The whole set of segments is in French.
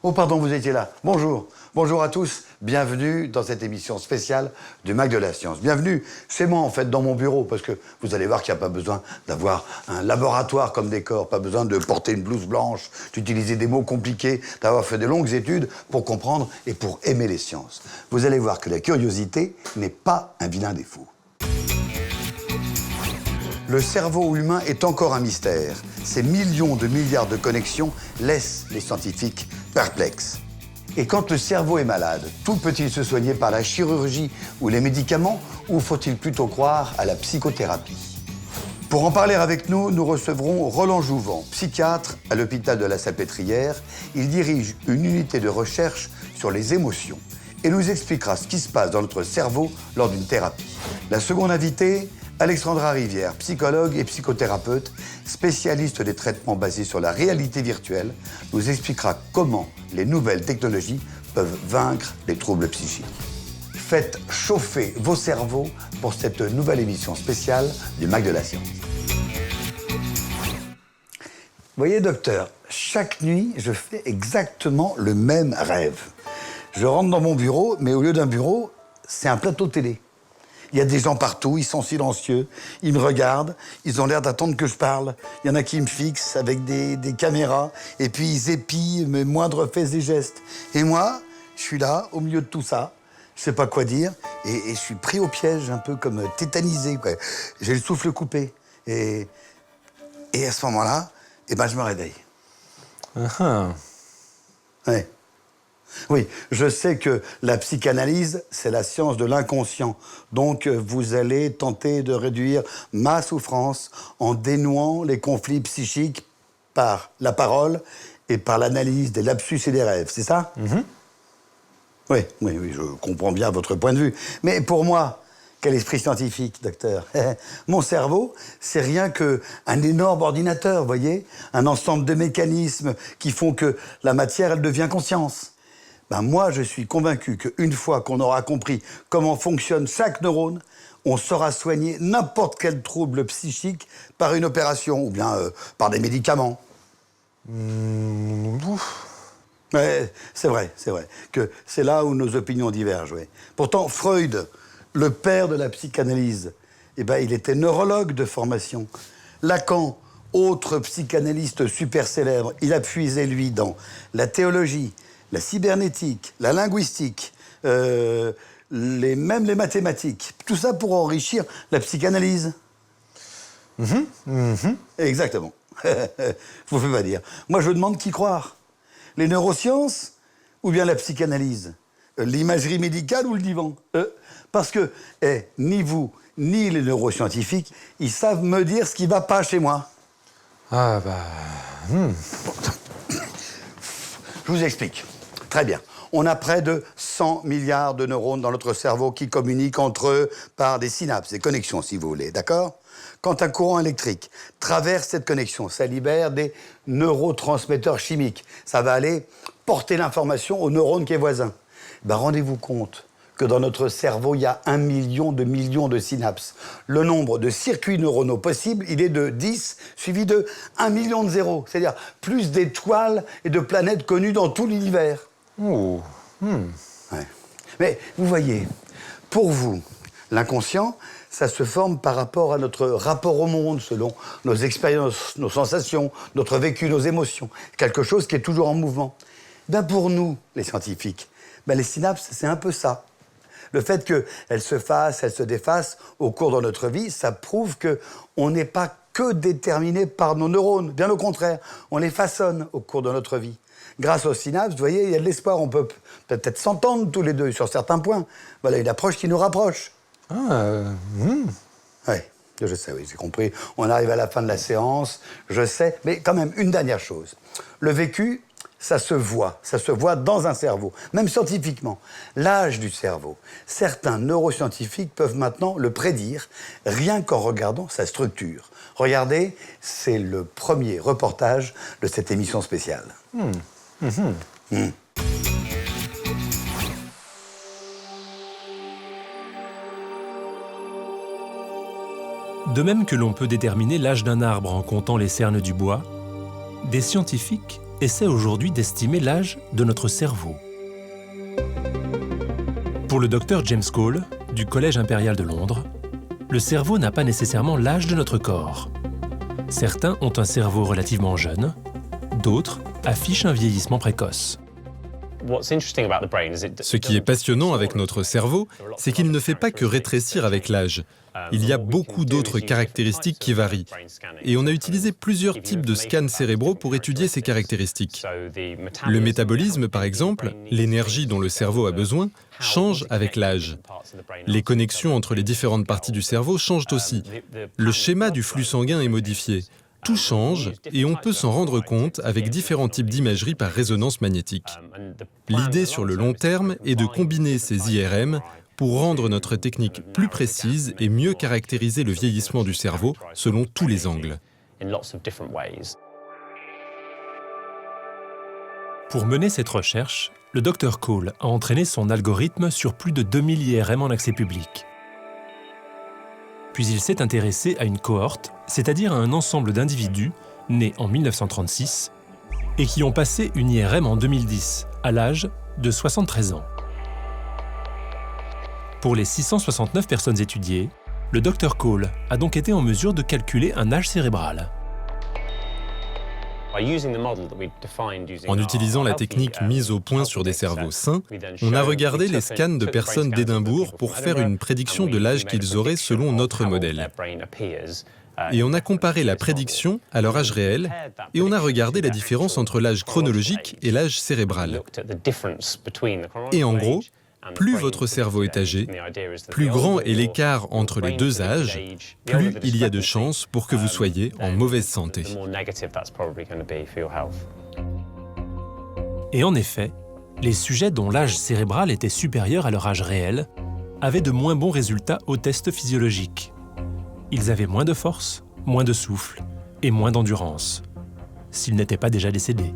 Oh pardon, vous étiez là. Bonjour. Bonjour à tous. Bienvenue dans cette émission spéciale du Mac de la Science. Bienvenue chez moi, en fait, dans mon bureau, parce que vous allez voir qu'il n'y a pas besoin d'avoir un laboratoire comme décor, pas besoin de porter une blouse blanche, d'utiliser des mots compliqués, d'avoir fait de longues études pour comprendre et pour aimer les sciences. Vous allez voir que la curiosité n'est pas un vilain défaut. Le cerveau humain est encore un mystère. Ces millions de milliards de connexions laissent les scientifiques perplexes. Et quand le cerveau est malade, tout peut-il se soigner par la chirurgie ou les médicaments, ou faut-il plutôt croire à la psychothérapie? Pour en parler avec nous, nous recevrons Roland Jouvent, psychiatre à l'hôpital de la Salpêtrière. Il dirige une unité de recherche sur les émotions et nous expliquera ce qui se passe dans notre cerveau lors d'une thérapie. La seconde invitée, Alexandra Rivière, psychologue et psychothérapeute, spécialiste des traitements basés sur la réalité virtuelle, nous expliquera comment les nouvelles technologies peuvent vaincre les troubles psychiques. Faites chauffer vos cerveaux pour cette nouvelle émission spéciale du Mac de la Science. Vous voyez, docteur, chaque nuit, je fais exactement le même rêve. Je rentre dans mon bureau, mais au lieu d'un bureau, c'est un plateau télé. Il y a des gens partout, ils sont silencieux, ils me regardent, ils ont l'air d'attendre que je parle. Il y en a qui me fixent avec des caméras, et puis ils épient mes moindres faits et gestes. Et moi, je suis là, au milieu de tout ça, je sais pas quoi dire, et je suis pris au piège, un peu comme tétanisé, quoi. J'ai le souffle coupé. Et à ce moment-là, je me réveille. Ouais. Oui, je sais que la psychanalyse, c'est la science de l'inconscient. Donc, vous allez tenter de réduire ma souffrance en dénouant les conflits psychiques par la parole et par l'analyse des lapsus et des rêves, c'est ça? Oui, je comprends bien votre point de vue. Mais pour moi, quel esprit scientifique, docteur. Mon cerveau, c'est rien qu'un énorme ordinateur, vous voyez? Un ensemble de mécanismes qui font que la matière, elle devient conscience. Moi, je suis convaincu qu'une fois qu'on aura compris comment fonctionne chaque neurone, on saura soigner n'importe quel trouble psychique par une opération ou bien par des médicaments. C'est vrai que c'est là où nos opinions divergent. Oui. Pourtant, Freud, le père de la psychanalyse, il était neurologue de formation. Lacan, autre psychanalyste super célèbre, il a puisé, lui, dans la théologie, la cybernétique, la linguistique, même les mathématiques. Tout ça pour enrichir la psychanalyse. Exactement. Vous ne pouvez pas dire. Moi, je demande qui croire. Les neurosciences ou bien la psychanalyse? L'imagerie médicale ou le divan? Parce que ni vous, ni les neuroscientifiques, ils savent me dire ce qui ne va pas chez moi. Je vous explique. Très bien. On a près de 100 milliards de neurones dans notre cerveau qui communiquent entre eux par des synapses, des connexions, si vous voulez, d'accord? Quand un courant électrique traverse cette connexion, ça libère des neurotransmetteurs chimiques. Ça va aller porter l'information au neurone qui est voisin. Rendez-vous compte que dans notre cerveau, il y a 1 million de synapses. Le nombre de circuits neuronaux possibles, il est de 10, suivi de 1 million de zéros. C'est-à-dire plus d'étoiles et de planètes connues dans tout l'univers. Ouais. Mais vous voyez, pour vous, l'inconscient, ça se forme par rapport à notre rapport au monde, selon nos expériences, nos sensations, notre vécu, nos émotions. Quelque chose qui est toujours en mouvement. Pour nous, les scientifiques, les synapses, c'est un peu ça. Le fait qu'elles se fassent, elles se défassent au cours de notre vie, ça prouve qu'on n'est pas que déterminé par nos neurones. Bien au contraire, on les façonne au cours de notre vie. Grâce aux synapses, vous voyez, il y a de l'espoir. On peut peut-être s'entendre tous les deux sur certains points. Voilà une approche qui nous rapproche. Oui, je sais, oui, j'ai compris. On arrive à la fin de la séance, je sais. Mais quand même, une dernière chose. Le vécu, ça se voit dans un cerveau, même scientifiquement. L'âge du cerveau. Certains neuroscientifiques peuvent maintenant le prédire, rien qu'en regardant sa structure. Regardez, c'est le premier reportage de cette émission spéciale. De même que l'on peut déterminer l'âge d'un arbre en comptant les cernes du bois, des scientifiques essaie aujourd'hui d'estimer l'âge de notre cerveau. Pour le docteur James Cole, du Collège impérial de Londres, le cerveau n'a pas nécessairement l'âge de notre corps. Certains ont un cerveau relativement jeune, d'autres affichent un vieillissement précoce. Ce qui est passionnant avec notre cerveau, c'est qu'il ne fait pas que rétrécir avec l'âge. Il y a beaucoup d'autres caractéristiques qui varient. Et on a utilisé plusieurs types de scans cérébraux pour étudier ces caractéristiques. Le métabolisme, par exemple, l'énergie dont le cerveau a besoin, change avec l'âge. Les connexions entre les différentes parties du cerveau changent aussi. Le schéma du flux sanguin est modifié. Tout change et on peut s'en rendre compte avec différents types d'imagerie par résonance magnétique. L'idée sur le long terme est de combiner ces IRM pour rendre notre technique plus précise et mieux caractériser le vieillissement du cerveau selon tous les angles. Pour mener cette recherche, le Dr Cole a entraîné son algorithme sur plus de 2000 IRM en accès public. Puis il s'est intéressé à une cohorte, c'est-à-dire à un ensemble d'individus nés en 1936 et qui ont passé une IRM en 2010, à l'âge de 73 ans. Pour les 669 personnes étudiées, le Dr Cole a donc été en mesure de calculer un âge cérébral. En utilisant la technique mise au point sur des cerveaux sains, on a regardé les scans de personnes d'Édimbourg pour faire une prédiction de l'âge qu'ils auraient selon notre modèle. Et on a comparé la prédiction à leur âge réel, et on a regardé la différence entre l'âge chronologique et l'âge cérébral. Et en gros, plus votre cerveau est âgé, plus grand est l'écart entre les deux âges, plus il y a de chances pour que vous soyez en mauvaise santé. Et en effet, les sujets dont l'âge cérébral était supérieur à leur âge réel avaient de moins bons résultats aux tests physiologiques. Ils avaient moins de force, moins de souffle et moins d'endurance, s'ils n'étaient pas déjà décédés.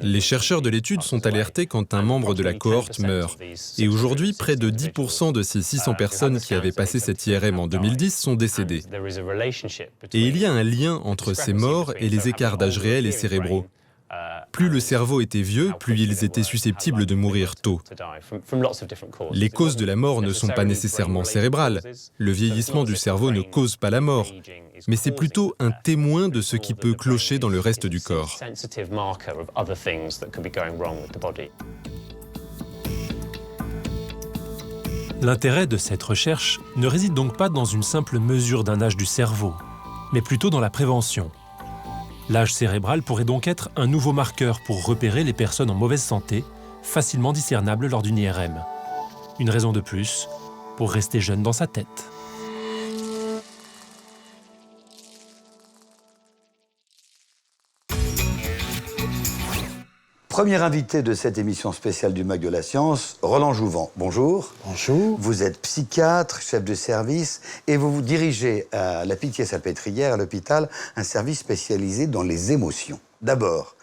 Les chercheurs de l'étude sont alertés quand un membre de la cohorte meurt. Et aujourd'hui, près de 10% de ces 600 personnes qui avaient passé cette IRM en 2010 sont décédées. Et il y a un lien entre ces morts et les écarts d'âge réel et cérébraux. Plus le cerveau était vieux, plus ils étaient susceptibles de mourir tôt. Les causes de la mort ne sont pas nécessairement cérébrales. Le vieillissement du cerveau ne cause pas la mort, mais c'est plutôt un témoin de ce qui peut clocher dans le reste du corps. L'intérêt de cette recherche ne réside donc pas dans une simple mesure d'un âge du cerveau, mais plutôt dans la prévention. L'âge cérébral pourrait donc être un nouveau marqueur pour repérer les personnes en mauvaise santé, facilement discernables lors d'une IRM. Une raison de plus pour rester jeune dans sa tête. Premier invité de cette émission spéciale du MAC de la Science, Roland Jouvent. Bonjour. Bonjour. Vous êtes psychiatre, chef de service, et vous dirigez à la Pitié-Salpêtrière, à l'hôpital, un service spécialisé dans les émotions. D'abord,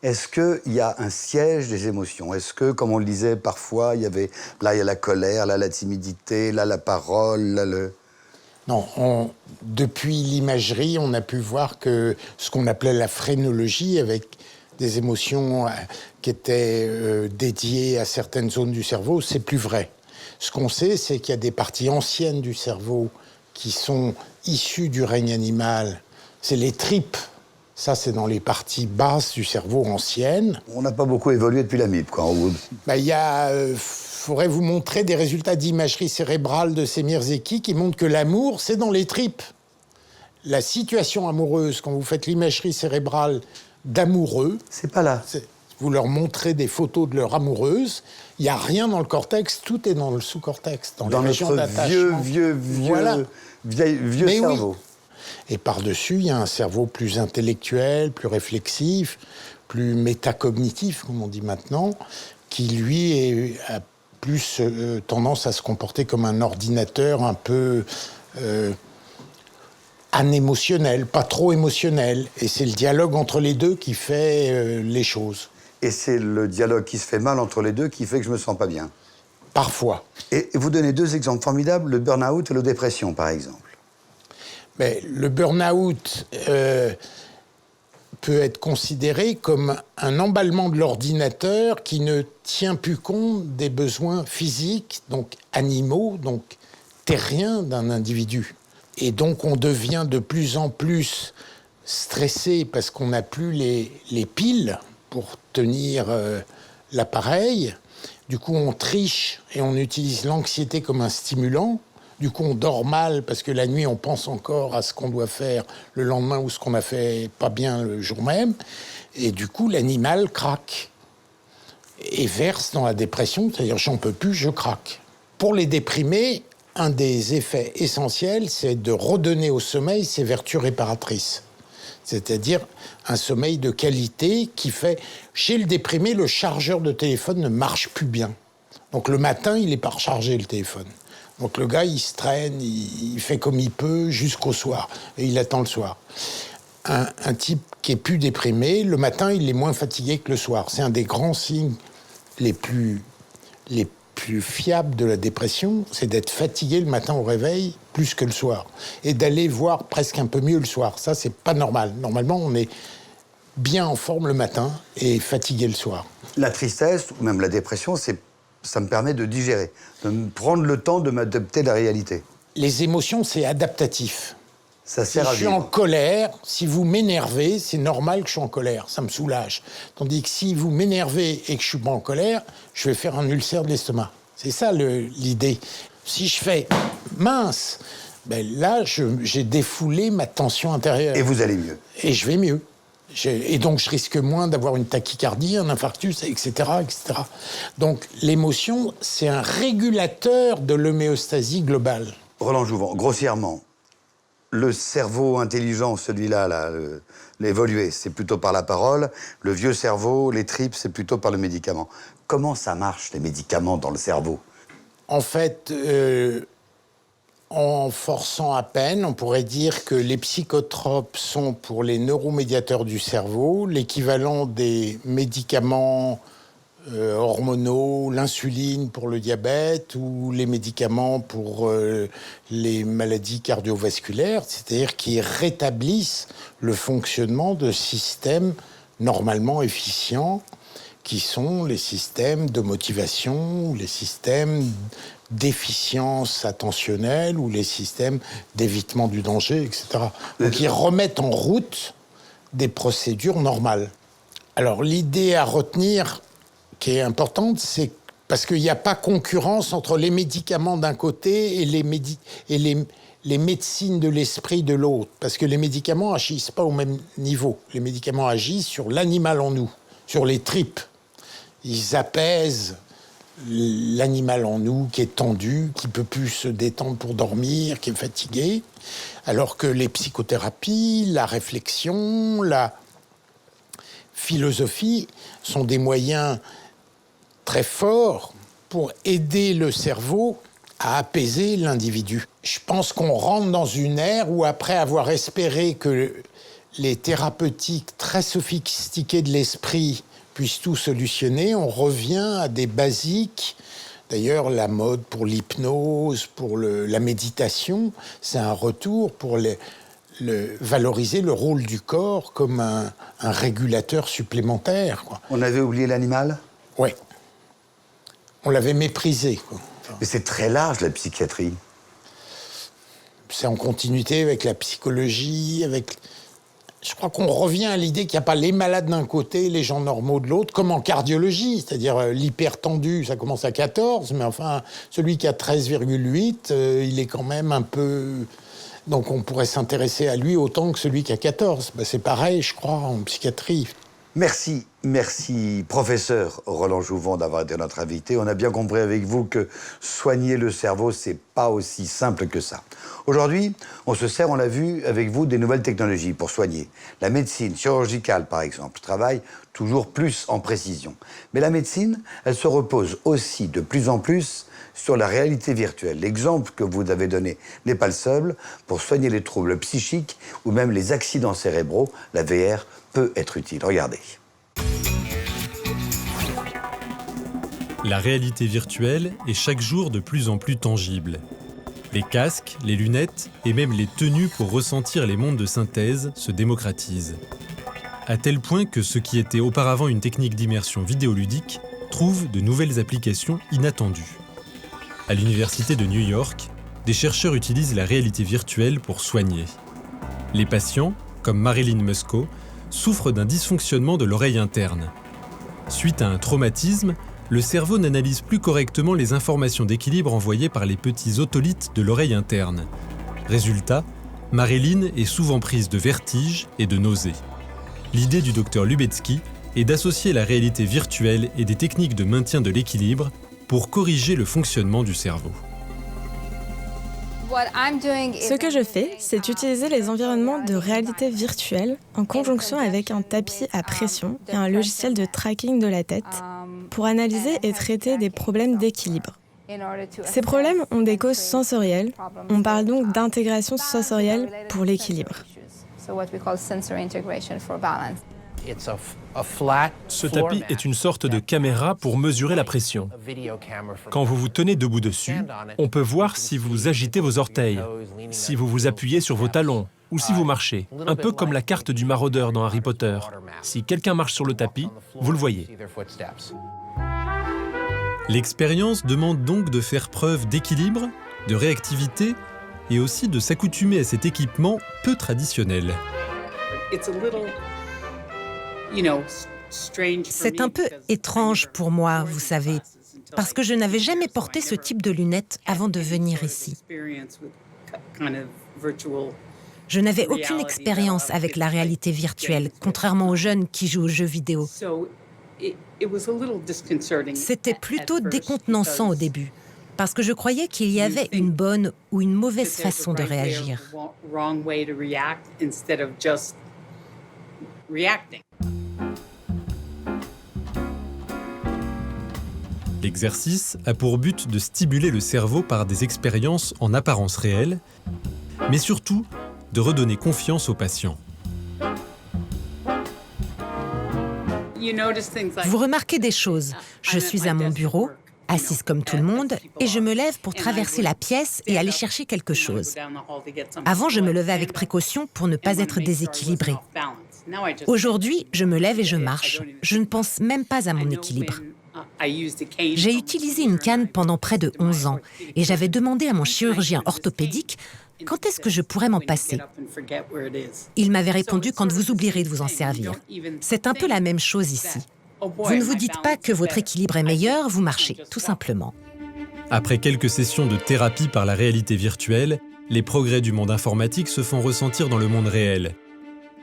est-ce qu'il y a un siège des émotions? Est-ce que, comme on le disait parfois, il y a la colère, là la timidité, là la parole, là le... Non, depuis l'imagerie, on a pu voir que ce qu'on appelait la phrénologie, avec des émotions qui étaient dédiées à certaines zones du cerveau, c'est plus vrai. Ce qu'on sait, c'est qu'il y a des parties anciennes du cerveau qui sont issues du règne animal. C'est les tripes. Ça, c'est dans les parties basses du cerveau anciennes. On n'a pas beaucoup évolué depuis la MIP, quoi, en gros. Faudrait vous montrer des résultats d'imagerie cérébrale de Semir Zeki qui montrent que l'amour, c'est dans les tripes. La situation amoureuse, quand vous faites l'imagerie cérébrale d'amoureux... C'est pas là. Vous leur montrez des photos de leur amoureuse, il n'y a rien dans le cortex, tout est dans le sous-cortex, dans les régions d'attachement. Vieux cerveau. Oui. Et par-dessus, il y a un cerveau plus intellectuel, plus réflexif, plus métacognitif, comme on dit maintenant, qui, lui, a plus tendance à se comporter comme un ordinateur un peu anémotionnel, pas trop émotionnel. Et c'est le dialogue entre les deux qui fait les choses. Et c'est le dialogue qui se fait mal entre les deux qui fait que je me sens pas bien. Parfois. Et vous donnez deux exemples formidables, le burn-out et la dépression, par exemple. Mais le burn-out peut être considéré comme un emballement de l'ordinateur qui ne tient plus compte des besoins physiques, donc animaux, donc terriens d'un individu. Et donc on devient de plus en plus stressé parce qu'on n'a plus les piles pour tenir l'appareil. Du coup, on triche et on utilise l'anxiété comme un stimulant. Du coup, on dort mal parce que la nuit, on pense encore à ce qu'on doit faire le lendemain ou ce qu'on a fait pas bien le jour même. Et du coup, l'animal craque et verse dans la dépression, c'est-à-dire j'en peux plus, je craque. Pour les déprimés, un des effets essentiels, c'est de redonner au sommeil ses vertus réparatrices. C'est-à-dire un sommeil de qualité qui fait... Chez le déprimé, le chargeur de téléphone ne marche plus bien. Donc le matin, il n'est pas rechargé, le téléphone. Donc le gars, il se traîne, il fait comme il peut jusqu'au soir. Et il attend le soir. Un type qui est plus déprimé, le matin, il est moins fatigué que le soir. C'est un des grands signes les plus fiables de la dépression, c'est d'être fatigué le matin au réveil plus que le soir. Et d'aller voir presque un peu mieux le soir. Ça, c'est pas normal. Normalement, on est bien en forme le matin et fatigué le soir. La tristesse, ou même la dépression, ça me permet de digérer, de me prendre le temps de m'adapter à la réalité. Les émotions, c'est adaptatif. Ça sert à Si je vivre. suis en colère, si vous m'énervez, c'est normal que je sois en colère, ça me soulage. Tandis que si vous m'énervez et que je suis pas en colère, je vais faire un ulcère de l'estomac. C'est ça l'idée. Si je fais mince, ben là, j'ai défoulé ma tension intérieure. Et vous allez mieux. Et je vais mieux. Et donc, je risque moins d'avoir une tachycardie, un infarctus, etc., etc. Donc, l'émotion, c'est un régulateur de l'homéostasie globale. Roland Jouvent, grossièrement, le cerveau intelligent, celui-là, l'évolué, c'est plutôt par la parole. Le vieux cerveau, les tripes, c'est plutôt par le médicament. Comment ça marche, les médicaments, dans le cerveau? En fait, en forçant à peine, on pourrait dire que les psychotropes sont pour les neuromédiateurs du cerveau l'équivalent des médicaments hormonaux, l'insuline pour le diabète ou les médicaments pour les maladies cardiovasculaires, c'est-à-dire qui rétablissent le fonctionnement de systèmes normalement efficients qui sont les systèmes de motivation, les systèmes d'efficience attentionnelle ou les systèmes d'évitement du danger, etc. Donc ils remettent en route des procédures normales. Alors l'idée à retenir qui est importante, c'est parce qu'il n'y a pas concurrence entre les médicaments d'un côté et les médecines de l'esprit de l'autre. Parce que les médicaments n'agissent pas au même niveau. Les médicaments agissent sur l'animal en nous, sur les tripes. Ils apaisent l'animal en nous qui est tendu, qui ne peut plus se détendre pour dormir, qui est fatigué. Alors que les psychothérapies, la réflexion, la philosophie sont des moyens très forts pour aider le cerveau à apaiser l'individu. Je pense qu'on rentre dans une ère où, après avoir espéré que les thérapeutiques très sophistiquées de l'esprit puissent tout solutionner, on revient à des basiques. D'ailleurs, la mode pour l'hypnose, pour la méditation, c'est un retour pour valoriser le rôle du corps comme un régulateur supplémentaire, quoi. On avait oublié l'animal? Ouais. On l'avait méprisé, quoi. Mais c'est très large, la psychiatrie. C'est en continuité avec la psychologie, avec... Je crois qu'on revient à l'idée qu'il n'y a pas les malades d'un côté et les gens normaux de l'autre, comme en cardiologie, c'est-à-dire l'hypertendu, ça commence à 14, mais enfin, celui qui a 13,8, il est quand même un peu... Donc on pourrait s'intéresser à lui autant que celui qui a 14. Ben, c'est pareil, je crois, en psychiatrie. Merci, professeur Roland Jouvent, d'avoir été notre invité. On a bien compris avec vous que soigner le cerveau, c'est pas aussi simple que ça. Aujourd'hui, on se sert, on l'a vu avec vous, des nouvelles technologies pour soigner. La médecine chirurgicale, par exemple, travaille toujours plus en précision. Mais la médecine, elle se repose aussi de plus en plus sur la réalité virtuelle. L'exemple que vous avez donné n'est pas le seul. Pour soigner les troubles psychiques ou même les accidents cérébraux, la VR peut être utile. Regardez. La réalité virtuelle est chaque jour de plus en plus tangible. Les casques, les lunettes et même les tenues pour ressentir les mondes de synthèse se démocratisent. À tel point que ce qui était auparavant une technique d'immersion vidéoludique trouve de nouvelles applications inattendues. À l'Université de New York, des chercheurs utilisent la réalité virtuelle pour soigner. Les patients, comme Marilyn Musco, souffrent d'un dysfonctionnement de l'oreille interne. Suite à un traumatisme, le cerveau n'analyse plus correctement les informations d'équilibre envoyées par les petits otolithes de l'oreille interne. Résultat, Marilyn est souvent prise de vertiges et de nausées. L'idée du docteur Lubetsky est d'associer la réalité virtuelle et des techniques de maintien de l'équilibre pour corriger le fonctionnement du cerveau. Ce que je fais, c'est utiliser les environnements de réalité virtuelle en conjonction avec un tapis à pression et un logiciel de tracking de la tête pour analyser et traiter des problèmes d'équilibre. Ces problèmes ont des causes sensorielles. On parle donc d'intégration sensorielle pour l'équilibre. Ce tapis est une sorte de caméra pour mesurer la pression. Quand vous vous tenez debout dessus, on peut voir si vous agitez vos orteils, si vous vous appuyez sur vos talons ou si vous marchez, un peu comme la carte du maraudeur dans Harry Potter. Si quelqu'un marche sur le tapis, vous le voyez. L'expérience demande donc de faire preuve d'équilibre, de réactivité et aussi de s'accoutumer à cet équipement peu traditionnel. C'est un peu étrange pour moi, vous savez, parce que je n'avais jamais porté ce type de lunettes avant de venir ici. Je n'avais aucune expérience avec la réalité virtuelle, contrairement aux jeunes qui jouent aux jeux vidéo. C'était plutôt décontenançant au début, parce que je croyais qu'il y avait une bonne ou une mauvaise façon de réagir. L'exercice a pour but de stimuler le cerveau par des expériences en apparence réelle, mais surtout de redonner confiance aux patients. Vous remarquez des choses. Je suis à mon bureau, assise comme tout le monde, et je me lève pour traverser la pièce et aller chercher quelque chose. Avant, je me levais avec précaution pour ne pas être déséquilibrée. Aujourd'hui, je me lève et je marche. Je ne pense même pas à mon équilibre. J'ai utilisé une canne pendant près de 11 ans et j'avais demandé à mon chirurgien orthopédique quand est-ce que je pourrais m'en passer. Il m'avait répondu quand vous oublierez de vous en servir. C'est un peu la même chose ici. Vous ne vous dites pas que votre équilibre est meilleur, vous marchez, tout simplement. Après quelques sessions de thérapie par la réalité virtuelle, les progrès du monde informatique se font ressentir dans le monde réel.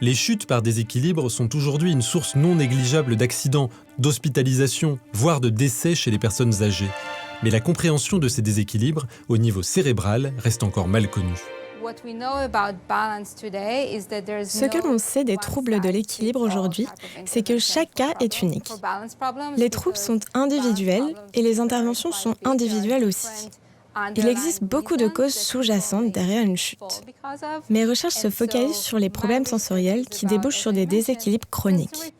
Les chutes par déséquilibre sont aujourd'hui une source non négligeable d'accidents, d'hospitalisations, voire de décès chez les personnes âgées. Mais la compréhension de ces déséquilibres au niveau cérébral reste encore mal connue. Ce que l'on sait des troubles de l'équilibre aujourd'hui, c'est que chaque cas est unique. Les troubles sont individuels et les interventions sont individuelles aussi. Il existe beaucoup de causes sous-jacentes derrière une chute. Mes recherches se focalisent sur les problèmes sensoriels qui débouchent sur des déséquilibres chroniques.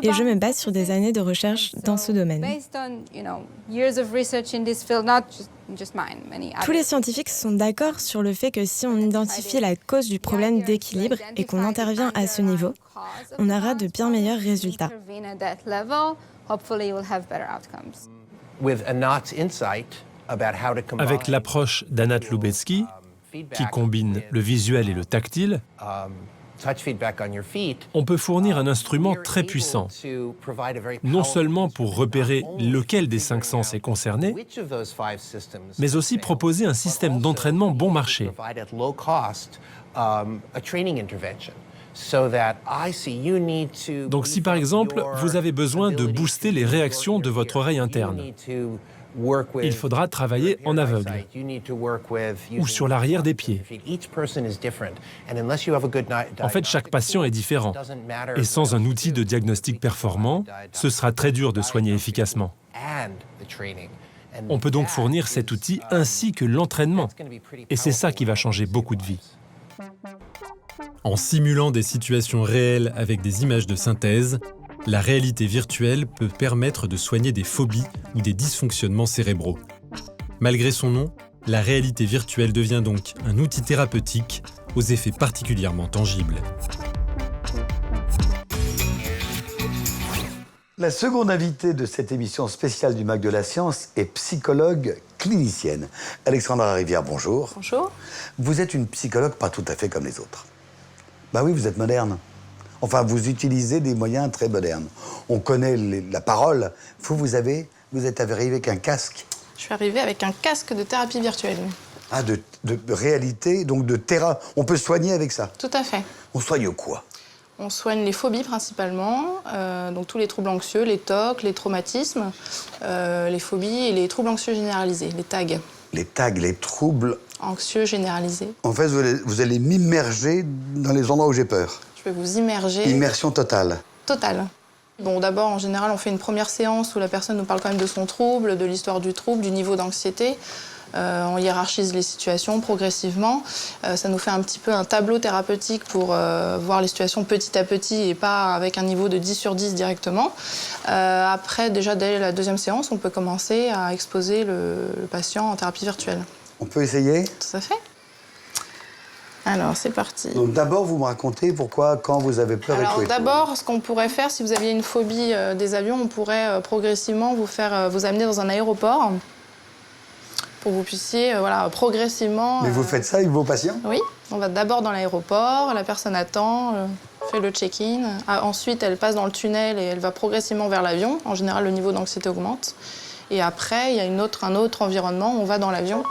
Et je me base sur des années de recherche dans ce domaine. Tous les scientifiques sont d'accord sur le fait que si on identifie la cause du problème d'équilibre et qu'on intervient à ce niveau, on aura de bien meilleurs résultats. Avec l'approche d'Anat Lubetsky, qui combine le visuel et le tactile, on peut fournir un instrument très puissant, non seulement pour repérer lequel des 5 sens est concerné, mais aussi proposer un système d'entraînement bon marché. Donc si par exemple, vous avez besoin de booster les réactions de votre oreille interne, il faudra travailler en aveugle ou sur l'arrière des pieds. En fait, chaque patient est différent. Et sans un outil de diagnostic performant, ce sera très dur de soigner efficacement. On peut donc fournir cet outil ainsi que l'entraînement. Et c'est ça qui va changer beaucoup de vies. En simulant des situations réelles avec des images de synthèse, la réalité virtuelle peut permettre de soigner des phobies ou des dysfonctionnements cérébraux. Malgré son nom, La réalité virtuelle devient donc un outil thérapeutique aux effets particulièrement tangibles. La seconde invitée de cette émission spéciale du MAC de la Science est psychologue clinicienne. Alexandra Rivière, bonjour. Bonjour. Vous êtes une psychologue pas tout à fait comme les autres. Bah oui, vous êtes moderne. Enfin, vous utilisez des moyens très modernes. On connaît la parole. Vous êtes arrivé avec un casque. Je suis arrivée avec un casque de thérapie virtuelle. Ah, de réalité, donc de terrain. On peut soigner avec ça. Tout à fait. On soigne quoi? On soigne les phobies principalement, donc tous les troubles anxieux, les TOC, les traumatismes, les phobies et les troubles anxieux généralisés, les TAG. Les tags, les troubles Anxieux généralisés. En fait, vous allez m'immerger dans les endroits où j'ai peur. Je vais vous immerger. Immersion totale. Totale. Bon, d'abord, en général, on fait une première séance où la personne nous parle quand même de son trouble, de l'histoire du trouble, du niveau d'anxiété. On hiérarchise les situations progressivement. Ça nous fait un petit peu un tableau thérapeutique pour voir les situations petit à petit et pas avec un niveau de 10 sur 10 directement. Après, déjà, dès la deuxième séance, on peut commencer à exposer le patient en thérapie virtuelle. On peut essayer? Tout à fait. Alors, c'est parti. Donc d'abord, vous me racontez pourquoi, quand vous avez peur et Alors tout et tout. d'abord, ce qu'on pourrait faire, si vous aviez une phobie des avions, on pourrait progressivement vous amener dans un aéroport pour que vous puissiez progressivement... Mais vous faites ça avec vos patients? Oui, on va d'abord dans l'aéroport, la personne attend, fait le check-in. Ensuite, elle passe dans le tunnel et elle va progressivement vers l'avion. En général, le niveau d'anxiété augmente. Et après, il y a un autre environnement, on va dans l'avion.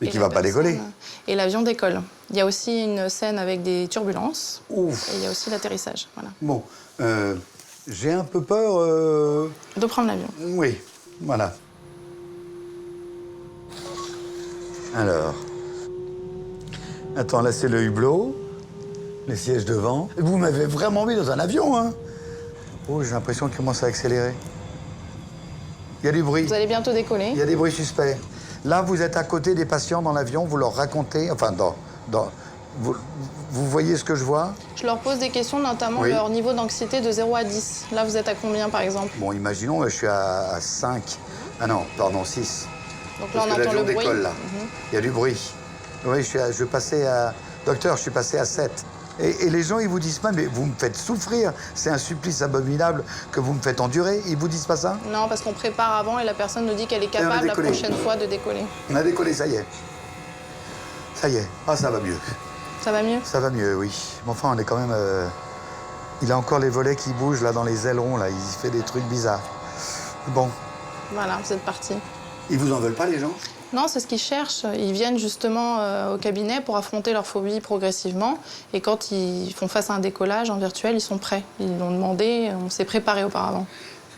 Mais qui ne va pas décoller. Et l'avion décolle. Il y a aussi une scène avec des turbulences. Ouf. Et il y a aussi l'atterrissage. Voilà. Bon, j'ai un peu peur... De prendre l'avion. Oui, voilà. Alors... Attends, là, c'est le hublot. Les sièges devant. Vous m'avez vraiment mis dans un avion, hein? Oh, j'ai l'impression qu'il commence à accélérer. Il y a du bruit. Vous allez bientôt décoller. Il y a des bruits suspects. Là, vous êtes à côté des patients dans l'avion, vous leur racontez... Enfin, vous voyez ce que je vois? Je leur pose des questions, notamment Oui. leur niveau d'anxiété de 0 à 10. Là, vous êtes à combien, par exemple? Bon, imaginons, je suis à 5. Ah non, pardon, 6. Donc là, Parce on que entend le l'avion bruit. décolle, là. Il y a du bruit. Oui, je passais à... Docteur, je suis passé à 7. Et les gens, ils vous disent pas, mais vous me faites souffrir. C'est un supplice abominable que vous me faites endurer. Ils vous disent pas ça? Non, parce qu'on prépare avant et la personne nous dit qu'elle est capable la prochaine fois de décoller. On a décollé, ça y est. Ça y est. Ah, ça va mieux. Ça va mieux? Ça va mieux, oui. Mais enfin, on est quand même... Il a encore les volets qui bougent, là, dans les ailerons, là. Il fait des trucs bizarres. Bon. Voilà, vous êtes parti. Ils vous en veulent pas, les gens? Non, c'est ce qu'ils cherchent. Ils viennent justement au cabinet pour affronter leur phobie progressivement. Et quand ils font face à un décollage en virtuel, ils sont prêts. Ils l'ont demandé, on s'est préparé auparavant.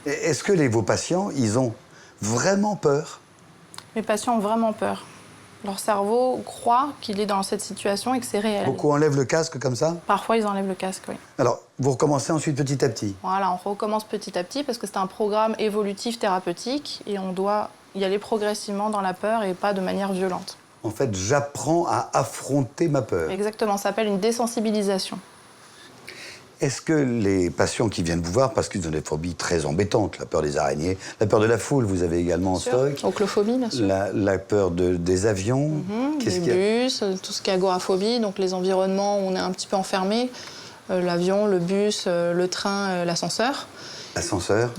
Est-ce que vos patients, ils ont vraiment peur? Les patients ont vraiment peur. Leur cerveau croit qu'il est dans cette situation et que c'est réel. Beaucoup enlèvent le casque comme ça? Parfois, ils enlèvent le casque, oui. Alors, vous recommencez ensuite petit à petit? Voilà, on recommence petit à petit parce que c'est un programme évolutif thérapeutique et on doit y aller progressivement dans la peur et pas de manière violente. En fait, j'apprends à affronter ma peur. Exactement, ça s'appelle une désensibilisation. Est-ce que les patients qui viennent vous voir, parce qu'ils ont des phobies très embêtantes, la peur des araignées, la peur de la foule, vous avez également en stock, Oclophobie, bien sûr. la peur des avions, Les bus, tout ce qui est agoraphobie, donc les environnements où on est un petit peu enfermé, l'avion, le bus, le train, l'ascenseur. L'ascenseur,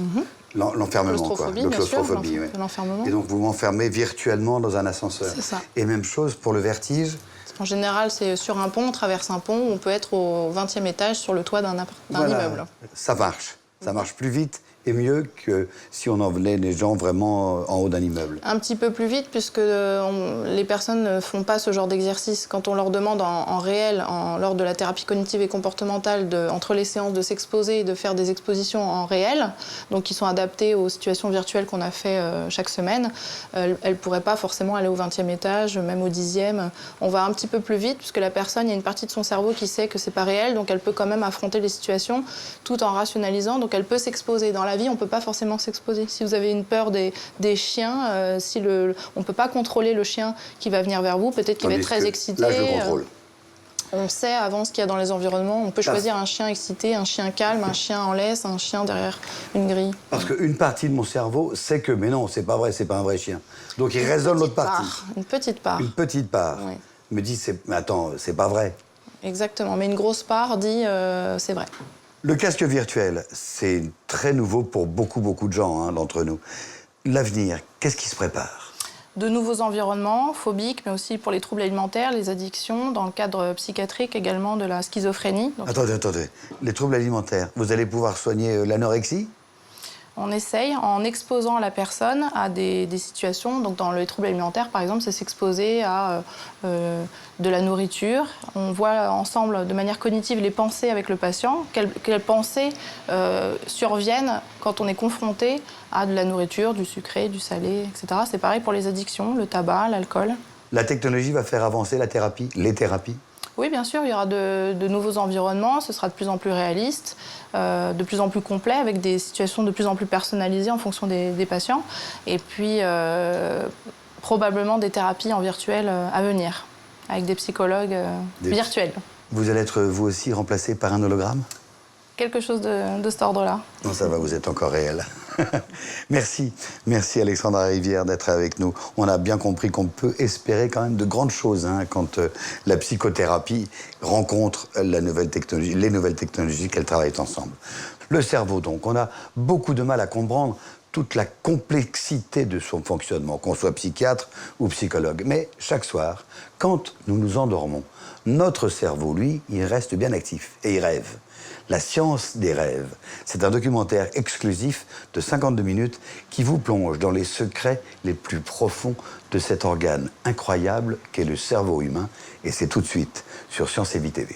l'enfermement, quoi. Claustrophobie, bien sûr, Claustrophobie, oui. l'enfermement. Et donc vous m'enfermez virtuellement dans un ascenseur. C'est ça. Et même chose pour le vertige. En général, c'est sur un pont, on traverse un pont, on peut être au 20e étage sur le toit d'un Voilà. immeuble. Ça marche. Ça marche plus vite et mieux que si on envenait les gens vraiment en haut d'un immeuble. Un petit peu plus vite, puisque les personnes ne font pas ce genre d'exercice. Quand on leur demande en réel, lors de la thérapie cognitive et comportementale, entre les séances, de s'exposer et de faire des expositions en réel, donc qui sont adaptées aux situations virtuelles qu'on a fait chaque semaine, elles ne pourraient pas forcément aller au 20e étage, même au 10e. On va un petit peu plus vite, puisque la personne, il y a une partie de son cerveau qui sait que c'est pas réel, donc elle peut quand même affronter les situations tout en rationalisant, donc elle peut s'exposer. Dans la vie, on ne peut pas forcément s'exposer. Si vous avez une peur des chiens, on ne peut pas contrôler le chien qui va venir vers vous, peut-être qu'il va être très excité. Là, je le contrôle. On sait avant ce qu'il y a dans les environnements. On peut choisir un chien excité, un chien calme, un chien en laisse, un chien derrière une grille. Parce qu'une partie de mon cerveau sait que, mais non, c'est pas vrai, c'est pas un vrai chien. Donc il raisonne l'autre partie. Une petite part. Une petite part. Oui. Me dit, mais attends, c'est pas vrai. Exactement, mais une grosse part dit c'est vrai. Le casque virtuel, c'est très nouveau pour beaucoup de gens d'entre nous. L'avenir, qu'est-ce qui se prépare? De nouveaux environnements phobiques, mais aussi pour les troubles alimentaires, les addictions, dans le cadre psychiatrique également de la schizophrénie. Donc, Attendez. Les troubles alimentaires, vous allez pouvoir soigner l'anorexie? on essaye, en exposant la personne à des situations, donc dans les troubles alimentaires, par exemple, c'est s'exposer à de la nourriture. On voit ensemble, de manière cognitive, les pensées avec le patient. Quelles pensées surviennent quand on est confronté à de la nourriture, du sucré, du salé, etc. C'est pareil pour les addictions, le tabac, l'alcool. La technologie va faire avancer la thérapie, les thérapies? Oui, bien sûr, il y aura de nouveaux environnements, ce sera de plus en plus réaliste, de plus en plus complet, avec des situations de plus en plus personnalisées en fonction des patients. Et puis, probablement des thérapies en virtuel à venir, avec des psychologues virtuels. Vous allez être, vous aussi, remplacé par un hologramme? Quelque chose de cet ordre-là. Non, ça va, vous êtes encore réel. Merci Alexandra Rivière d'être avec nous. On a bien compris qu'on peut espérer quand même de grandes choses quand la psychothérapie rencontre les nouvelles technologies qu'elles travaillent ensemble. Le cerveau donc, on a beaucoup de mal à comprendre toute la complexité de son fonctionnement, qu'on soit psychiatre ou psychologue. Mais chaque soir, quand nous nous endormons, notre cerveau, lui, il reste bien actif et il rêve. La science des rêves, c'est un documentaire exclusif de 52 minutes qui vous plonge dans les secrets les plus profonds de cet organe incroyable qu'est le cerveau humain. Et c'est tout de suite sur Science et Vie TV.